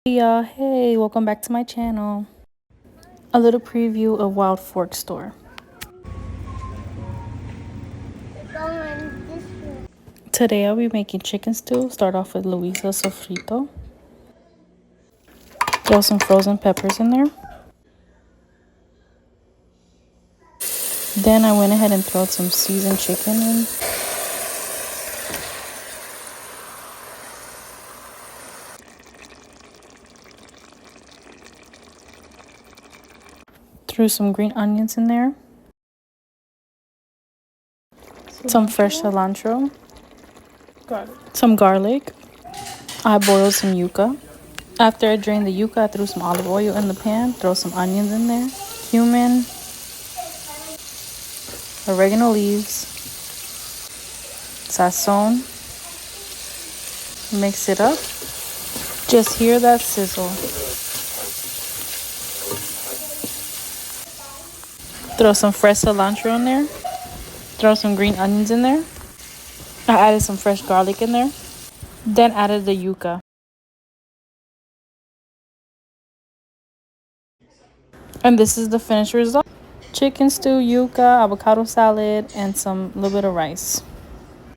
Hey y'all, hey, welcome back to my channel. A little preview of Wild Fork store. Today I'll be making chicken stew. Start off with Luisa sofrito. Throw some frozen peppers in there. Then I went ahead and threw some seasoned chicken in. Threw some green onions in there. Some fresh cilantro. Some garlic. I boiled some yuca. After I drained the yuca, I threw some olive oil in the pan. Throw some onions in there. Cumin. Oregano leaves. Sazon. Mix it up. Just hear that sizzle. Throw some fresh cilantro in there. Throw some green onions in there. I added some fresh garlic in there. Then added the yuca. And this is the finished result. Chicken stew, yuca, avocado salad, and some little bit of rice.